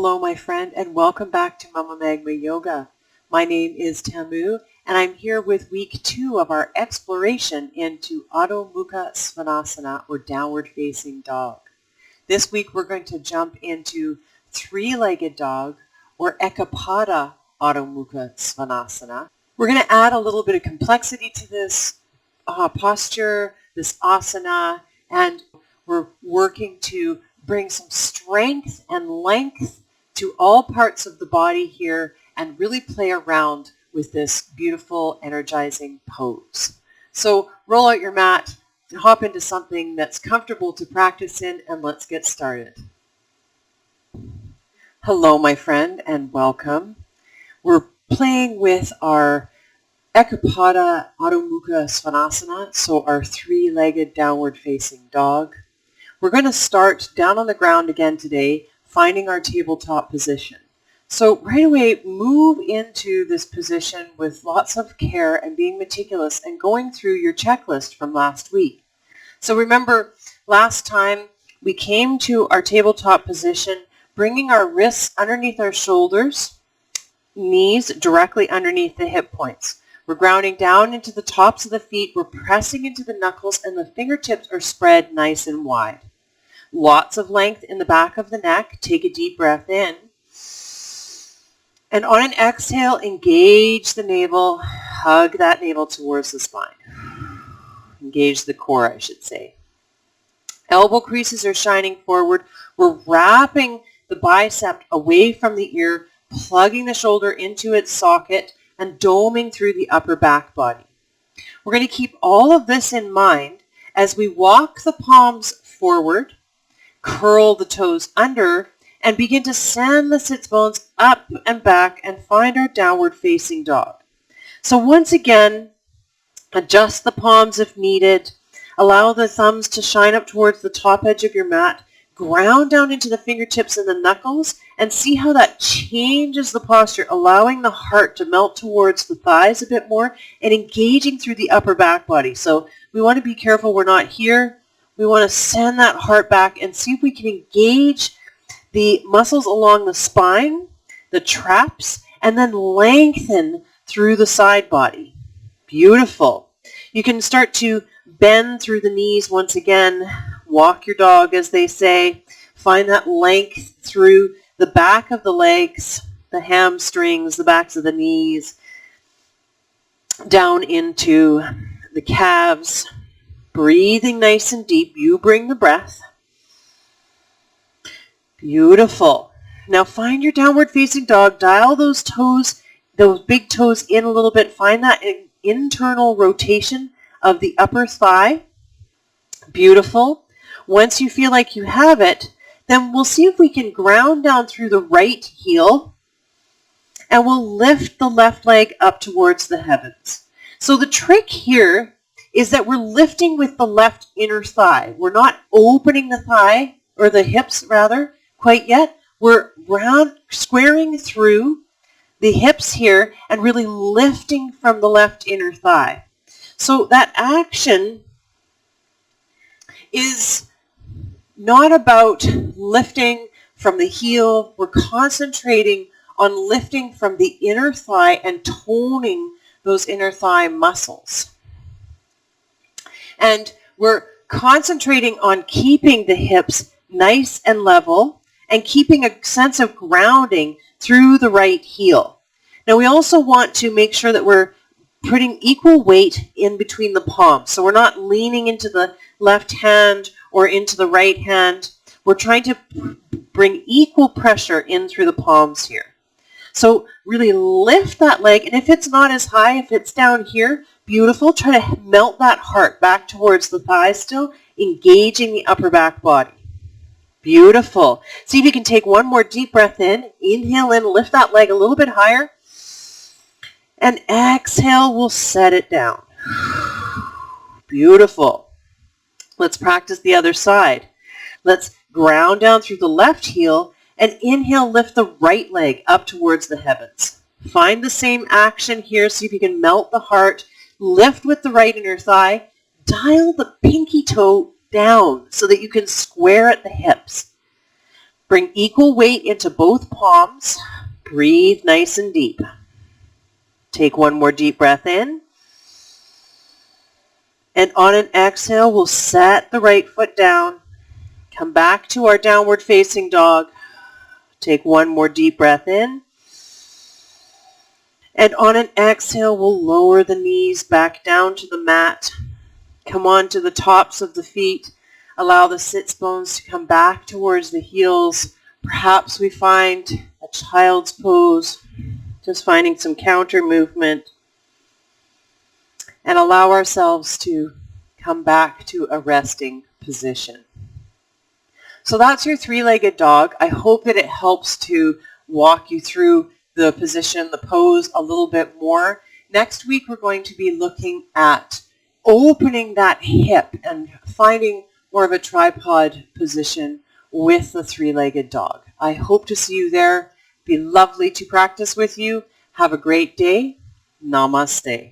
Hello, my friend, and welcome back to Mama Magma Yoga. My name is Tamu, and I'm here with week 2 of our exploration into Adho Mukha Svanasana, or downward facing dog. This week we're going to jump into three-legged dog, or Ekapada Adho Mukha Svanasana. We're going to add a little bit of complexity to this posture, this asana, and we're working to bring some strength and length to all parts of the body here and really play around with this beautiful, energizing pose. So roll out your mat, hop into something that's comfortable to practice in, and let's get started. Hello, my friend, and welcome. We're playing with our Ekapada Adho Mukha Svanasana, so our three-legged downward facing dog. We're going to start down on the ground again today, finding our tabletop position. So right away, move into this position with lots of care and being meticulous and going through your checklist from last week. So remember, last time we came to our tabletop position, bringing our wrists underneath our shoulders, knees directly underneath the hip points. We're grounding down into the tops of the feet. We're pressing into the knuckles, and the fingertips are spread nice and wide. Lots of length in the back of the neck. Take a deep breath in. And on an exhale, engage the navel. Hug that navel towards the spine. Engage the core, I should say. Elbow creases are shining forward. We're wrapping the bicep away from the ear, plugging the shoulder into its socket, and doming through the upper back body. We're going to keep all of this in mind as we walk the palms forward, curl the toes under, and begin to send the sits bones up and back and find our downward facing dog. So once again, adjust the palms if needed. Allow the thumbs to shine up towards the top edge of your mat. Ground down into the fingertips and the knuckles and see how that changes the posture, allowing the heart to melt towards the thighs a bit more and engaging through the upper back body. So we want to be careful we're not here. We want to send that heart back and see if we can engage the muscles along the spine, the traps, and then lengthen through the side body. Beautiful. You can start to bend through the knees once again. Walk your dog, as they say. Find that length through the back of the legs, the hamstrings, the backs of the knees, down into the calves. Breathing nice and deep. You bring the breath. Beautiful. Now find your downward facing dog. Dial those toes, those big toes in a little bit. Find that internal rotation of the upper thigh. Beautiful. Once you feel like you have it, then we'll see if we can ground down through the right heel, and we'll lift the left leg up towards the heavens. So the trick here is that we're lifting with the left inner thigh. We're not opening the thigh, or the hips rather, quite yet. We're squaring through the hips here and really lifting from the left inner thigh. So that action is not about lifting from the heel. We're concentrating on lifting from the inner thigh and toning those inner thigh muscles. And we're concentrating on keeping the hips nice and level and keeping a sense of grounding through the right heel. Now we also want to make sure that we're putting equal weight in between the palms. So we're not leaning into the left hand or into the right hand. We're trying to bring equal pressure in through the palms here. So really lift that leg, and if it's not as high, if it's down here, beautiful. Try to melt that heart back towards the thighs still, engaging the upper back body. Beautiful. See if you can take one more deep breath in. Inhale in, lift that leg a little bit higher. And exhale, we'll set it down. Beautiful. Let's practice the other side. Let's ground down through the left heel and inhale, lift the right leg up towards the heavens. Find the same action here. See if you can melt the heart. Lift with the right inner thigh. Dial the pinky toe down so that you can square at the hips. Bring equal weight into both palms. Breathe nice and deep. Take one more deep breath in. And on an exhale, we'll set the right foot down. Come back to our downward facing dog. Take one more deep breath in. And on an exhale, we'll lower the knees back down to the mat. Come on to the tops of the feet. Allow the sits bones to come back towards the heels. Perhaps we find a child's pose, just finding some counter movement. And allow ourselves to come back to a resting position. So that's your three-legged dog. I hope that it helps to walk you through the position, the pose a little bit more. Next week we're going to be looking at opening that hip and finding more of a tripod position with the three-legged dog. I hope to see you there. It'd be lovely to practice with you. Have a great day. Namaste.